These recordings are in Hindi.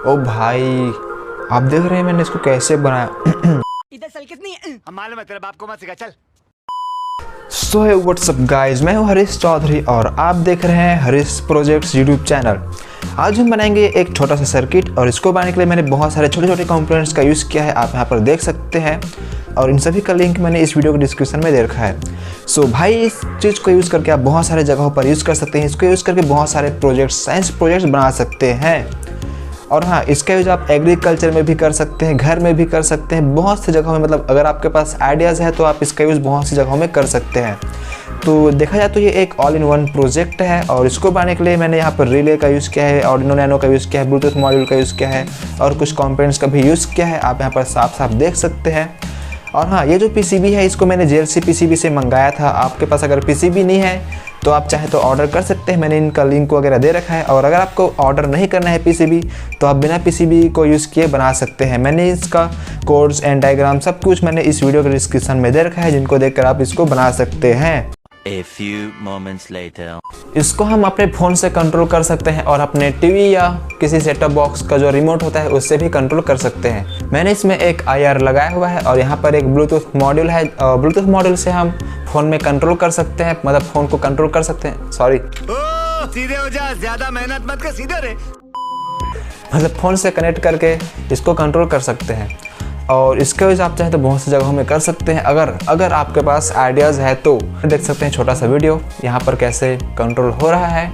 ओ भाई आप देख रहे हैं मैंने इसको कैसे बनाया। इधर चल कितनी है? हम मालूम है तेरे बाप को मत सिखा चल। सो है व्हाट्सअप गाइज, मैं हूं हरीश चौधरी और आप देख रहे हैं हरीश प्रोजेक्ट्स यूट्यूब चैनल। आज हम बनाएंगे एक छोटा सा सर्किट और इसको बनाने के लिए मैंने बहुत सारे छोटे छोटे कंपोनेंट्स का यूज़ किया है, आप यहाँ पर देख सकते हैं और इन सभी का लिंक मैंने इस वीडियो के डिस्क्रिप्शन में दे रखा है। सो भाई इस चीज़ को यूज़ करके आप बहुत सारे जगहों पर यूज़ कर सकते हैं, इसको यूज़ करके बहुत सारे प्रोजेक्ट्स, साइंस प्रोजेक्ट्स बना सकते हैं। और हाँ, इसका यूज आप एग्रीकल्चर में भी कर सकते हैं, घर में भी कर सकते हैं, बहुत सी जगहों में, मतलब अगर आपके पास आइडियाज़ है तो आप इसका यूज़ बहुत सी जगहों में कर सकते हैं। तो देखा जाए तो ये एक ऑल इन वन प्रोजेक्ट है और इसको बनाने के लिए मैंने यहाँ पर रिले का यूज़ किया है, आर्डिनो नैनो का यूज़ किया है, ब्लूटूथ मॉड्यूल का यूज़ किया है और कुछ कंपोनेंट्स का भी यूज़ किया है, आप यहाँ पर साफ साफ देख सकते हैं। और हाँ, ये जो पीसीबी है इसको मैंने JLC पीसीबी से मंगाया था। आपके पास अगर पीसीबी नहीं है तो आप चाहे तो ऑर्डर कर सकते हैं, मैंने इनका लिंक वगैरह दे रखा है। और अगर आपको ऑर्डर नहीं करना है पीसीबी तो आप बिना पीसीबी को यूज़ किए बना सकते हैं। मैंने इसका कोड्स एंड डायग्राम सब कुछ मैंने इस वीडियो के डिस्क्रिप्शन में दे रखा है, जिनको देखकर आप इसको बना सकते हैं। A few moments later. इसको हम अपने फ़ोन से कंट्रोल कर सकते हैं और अपने टीवी या किसी सेटअप बॉक्स का जो रिमोट होता है उससे भी कंट्रोल कर सकते हैं। मैंने इसमें एक IR लगाया हुआ है और यहाँ पर एक ब्लूटूथ मॉड्यूल है। ब्लूटूथ मॉड्यूल से हम फ़ोन में कंट्रोल कर सकते हैं, मतलब फ़ोन को कंट्रोल कर सकते हैं। सॉरी, सीधे हो जा, ज्यादा मेहनत मत कर, सीधे रहे। मतलब फ़ोन से कनेक्ट करके इसको कंट्रोल कर सकते हैं और इसका यूज़ आप चाहें तो बहुत सी जगहों में कर सकते हैं। अगर आपके पास आइडियाज़ है तो देख सकते हैं छोटा सा वीडियो यहाँ पर कैसे कंट्रोल हो रहा है।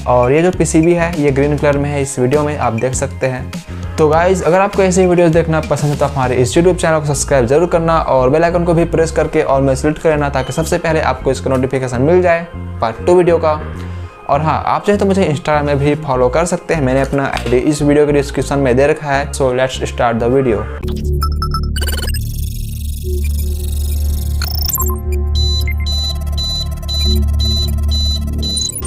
और ये जो पीसीबी है ये ग्रीन कलर में है, इस वीडियो में आप देख सकते हैं। तो गाइज़, अगर आपको ऐसे वीडियोस देखना पसंद है तो हमारे इस यूट्यूब चैनल को सब्सक्राइब जरूर करना और बेल आइकन को भी प्रेस करके ऑल में सेलेक्ट कर लेना, ताकि सबसे पहले आपको इसका नोटिफिकेशन मिल जाए पार्ट 2 वीडियो का। और हाँ, आप चाहे तो मुझे इंस्टाग्राम में भी फॉलो कर सकते हैं, मैंने अपना आईडी इस वीडियो के डिस्क्रिप्शन में दे रखा है। So let's start the video.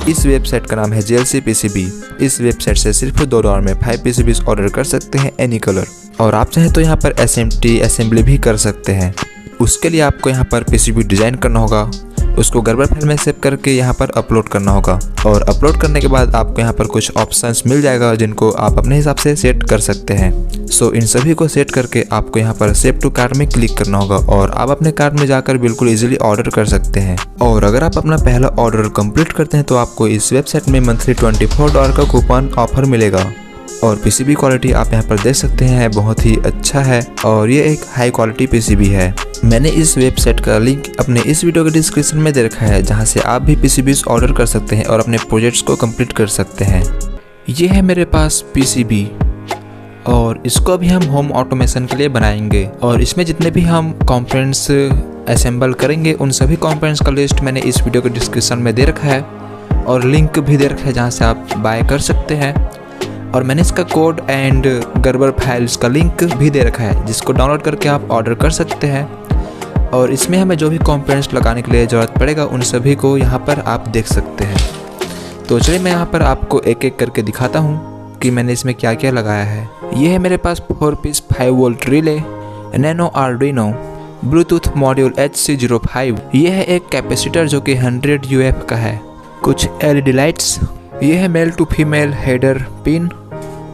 इस वेबसाइट का नाम है JLC PCB। इस वेबसाइट से सिर्फ $2 में 5 PCBs ऑर्डर कर सकते हैं एनी कलर। और आप चाहें तो यहाँ पर SMT असेंबली भी कर सकते हैं। उसके लिए आपको यहाँ पर PCB डिज़ाइन करना होगा, उसको गर्बर फाइल में सेव करके यहाँ पर अपलोड करना होगा और अपलोड करने के बाद आपको यहाँ पर कुछ ऑप्शंस मिल जाएगा जिनको आप अपने हिसाब से सेट कर सकते हैं। सो इन सभी को सेट करके आपको यहाँ पर सेव टू कार्ट में क्लिक करना होगा और आप अपने कार्ट में जाकर बिल्कुल इजीली ऑर्डर कर सकते हैं। और अगर आप अपना पहला ऑर्डर कंप्लीट करते हैं तो आपको इस वेबसाइट में मंथली $24 का कूपन ऑफर मिलेगा। और पीसीबी क्वालिटी आप यहाँ पर देख सकते हैं बहुत ही अच्छा है और ये एक हाई क्वालिटी पीसीबी है। मैंने इस वेबसाइट का लिंक अपने इस वीडियो के डिस्क्रिप्शन में दे रखा है, जहाँ से आप भी पीसीबीज ऑर्डर कर सकते हैं और अपने प्रोजेक्ट्स को कंप्लीट कर सकते हैं। ये है मेरे पास पीसीबी और इसको अभी हम होम ऑटोमेशन के लिए बनाएंगे और इसमें जितने भी हम कंपोनेंट्स असेंबल करेंगे उन सभी कंपोनेंट्स का लिस्ट मैंने इस वीडियो के डिस्क्रिप्शन में दे रखा है और लिंक भी दे रखा है, जहाँ से आप बाय कर सकते हैं। और मैंने इसका कोड एंड गर्बर फाइल्स का लिंक भी दे रखा है, जिसको डाउनलोड करके आप ऑर्डर कर सकते हैं। और इसमें हमें जो भी कंपोनेंट्स लगाने के लिए ज़रूरत पड़ेगा उन सभी को यहाँ पर आप देख सकते हैं। तो चलिए मैं यहाँ पर आपको एक एक करके दिखाता हूँ कि मैंने इसमें क्या क्या लगाया है। ये है मेरे पास 4 piece 5 volt relay, nano Arduino, Bluetooth module HC05। ये है एक कैपेसिटर जो कि 100 UF का है, कुछ LED लाइट्स, ये है male to female header pin,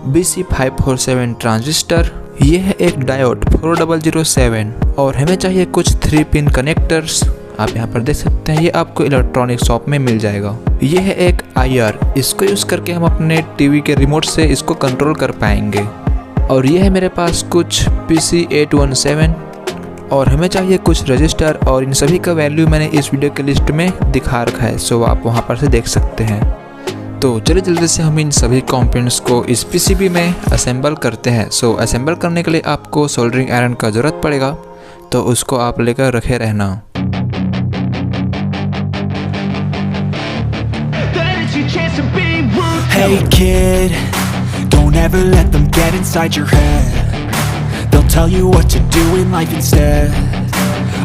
BC547 transistor, ये है एक डायोड 4007 और हमें चाहिए कुछ 3 पिन कनेक्टर्स। आप यहाँ पर देख सकते हैं, ये आपको इलेक्ट्रॉनिक शॉप में मिल जाएगा। ये है एक IR, इसको यूज़ करके हम अपने टीवी के रिमोट से इसको कंट्रोल कर पाएंगे। और ये है मेरे पास कुछ PC817 और हमें चाहिए कुछ रजिस्टर और इन सभी का वैल्यू मैंने इस वीडियो के लिस्ट में दिखा रखा है, सो आप वहाँ पर से देख सकते हैं। तो चलिए जल्दी से हम इन सभी कंपोनेंट्स को इस पीसीबी में असेंबल करते हैं। सो असेंबल करने के लिए आपको सोल्डरिंग आयरन का ज़रूरत पड़ेगा, तो उसको आप लेकर रखे रहना। Hey kid, don't ever let them get inside your head. They'll tell you what to do in life instead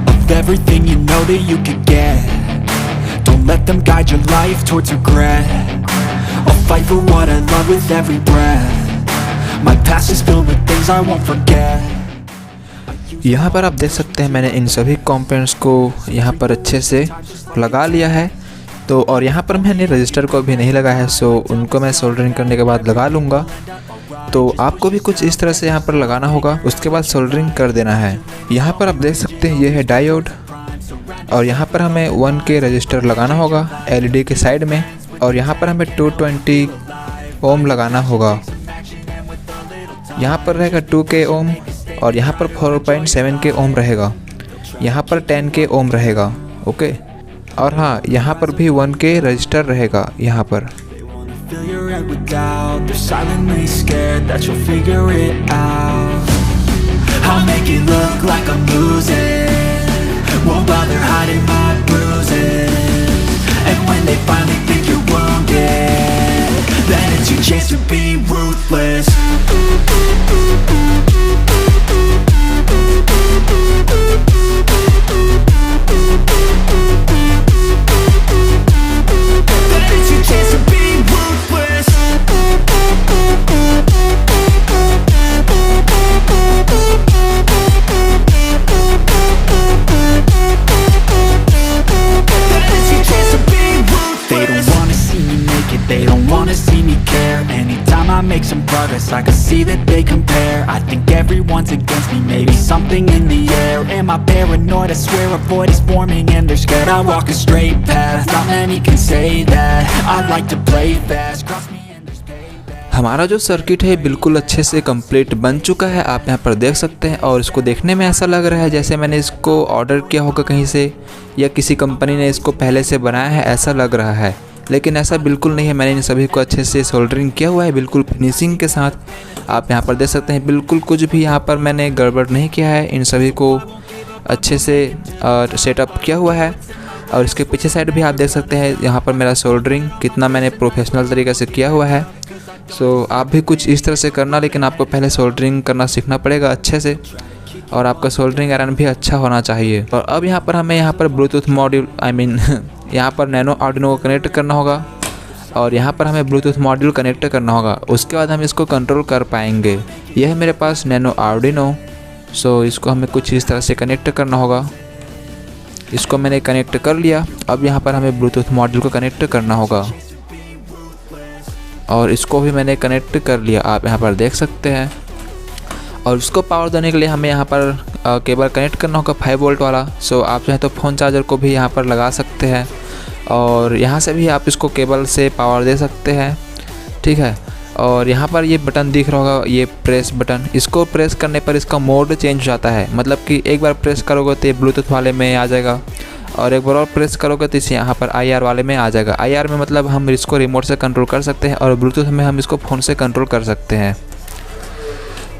of everything you know that you could get. Don't let them guide your life towards regret. I'll fight for what I love with every breath. My past is filled with things I won't forget. यहाँ पर आप देख सकते हैं मैंने इन सभी कंपोनेंट्स को यहाँ पर अच्छे से लगा लिया है तो और यहाँ पर मैंने रजिस्टर को अभी नहीं लगा है, सो उनको मैं सोल्डरिंग करने के बाद लगा लूँगा। तो आपको भी कुछ इस तरह से यहाँ पर लगाना होगा, उसके बाद सोल्डरिंग कर देना है। यहाँ पर आप देख सकते हैं ये है डायोड, और यहाँ पर हमें 1K रजिस्टर लगाना होगा LED के साइड में, और यहाँ पर हमें 220 ओम लगाना होगा। यहाँ पर रहेगा 2K ओम, और यहाँ पर 4.7K ओम रहेगा, यहाँ पर 10K ओम रहेगा। ओके, और हाँ यहाँ पर भी 1K रजिस्टर रहेगा यहाँ पर। Fill your head with doubt. They're silently scared that you'll figure it out. I'll make it look like I'm losing, won't bother hiding my bruises. And when they finally think you're wounded, then it's your chance to be ruthless. Then it's your chance to be ruthless. Then it's your chance to be ruthless. They don't wanna see me make it, they don't wanna see me care. Anytime I make some progress, I can see that they compare. I think everyone's against me, maybe something in the air. Am I paranoid? I swear a void is forming and they're scared. I walk a straight path, not many can say that. I like to play fast, cross me and there's payback. हमारा जो सर्किट है बिल्कुल अच्छे से कंप्लीट बन चुका है, आप यहाँ पर देख सकते हैं। और इसको देखने में ऐसा लग रहा है जैसे मैंने इसको ऑर्डर किया होगा कहीं से, या किसी कंपनी ने इसको पहले से बनाया है, ऐसा लग रहा है। लेकिन ऐसा बिल्कुल नहीं है, मैंने इन सभी को अच्छे से सोल्डरिंग किया हुआ है, बिल्कुल फिनिशिंग के साथ। आप यहाँ पर देख सकते हैं बिल्कुल कुछ भी यहाँ पर मैंने गड़बड़ नहीं किया है, इन सभी को अच्छे से सेटअप किया हुआ है। और इसके पीछे साइड भी आप देख सकते हैं यहाँ पर मेरा सोल्डरिंग कितना मैंने प्रोफेशनल तरीके से किया हुआ है। सो आप भी कुछ इस तरह से करना, लेकिन आपको पहले सोल्डरिंग करना सीखना पड़ेगा अच्छे से, और आपका सोल्डरिंग आयरन भी अच्छा होना चाहिए। और अब यहाँ पर हमें यहाँ पर ब्लूटूथ मॉड्यूल यहाँ पर नैनो आर्डिनो को कनेक्ट करना होगा, और यहाँ पर हमें ब्लूटूथ मॉड्यूल कनेक्ट करना होगा। उसके बाद हम इसको कंट्रोल कर पाएंगे। यह है मेरे पास नैनो आर्डिनो, सो इसको हमें कुछ इस तरह से कनेक्ट करना होगा। इसको मैंने कनेक्ट कर लिया। अब यहाँ पर हमें ब्लूटूथ मॉड्यूल को कनेक्ट करना होगा, और इसको भी मैंने कनेक्ट कर लिया, आप यहाँ पर देख सकते हैं। और उसको पावर देने के लिए हमें यहाँ पर केबल कनेक्ट करना होगा 5 वोल्ट वाला। सो आप चाहे तो फ़ोन चार्जर को भी यहाँ पर लगा सकते हैं, और यहाँ से भी आप इसको केबल से पावर दे सकते हैं, ठीक है। और यहाँ पर ये बटन दिख रहा होगा, ये प्रेस बटन, इसको प्रेस करने पर इसका मोड चेंज हो जाता है। मतलब कि एक बार प्रेस करोगे तो ये ब्लूटूथ वाले में आ जाएगा, और एक बार और प्रेस करोगे तो इसे यहाँ पर IR वाले में आ जाएगा। IR में मतलब हम इसको रिमोट से कंट्रोल कर सकते हैं, और ब्लूटूथ में हम इसको फ़ोन से कंट्रोल कर सकते हैं।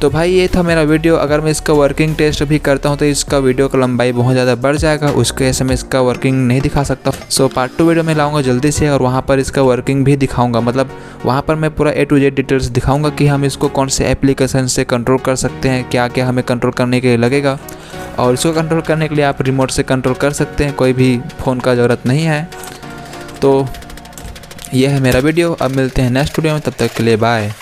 तो भाई ये था मेरा वीडियो। अगर मैं इसका वर्किंग टेस्ट भी करता हूँ तो इसका वीडियो का लंबाई बहुत ज़्यादा बढ़ जाएगा, उसके वजह से मैं इसका वर्किंग नहीं दिखा सकता। सो पार्ट 2 वीडियो में लाऊंगा जल्दी से, और वहाँ पर इसका वर्किंग भी दिखाऊंगा। मतलब वहाँ पर मैं पूरा A to Z डिटेल्स दिखाऊंगा कि हम इसको कौन से एप्लीकेशन से कंट्रोल कर सकते हैं, क्या क्या हमें कंट्रोल करने के लिए लगेगा। और इसको कंट्रोल करने के लिए आप रिमोट से कंट्रोल कर सकते हैं, कोई भी फ़ोन का ज़रूरत नहीं है। तो यह है मेरा वीडियो। अब मिलते हैं नेक्स्ट वीडियो में, तब तक के लिए बाय।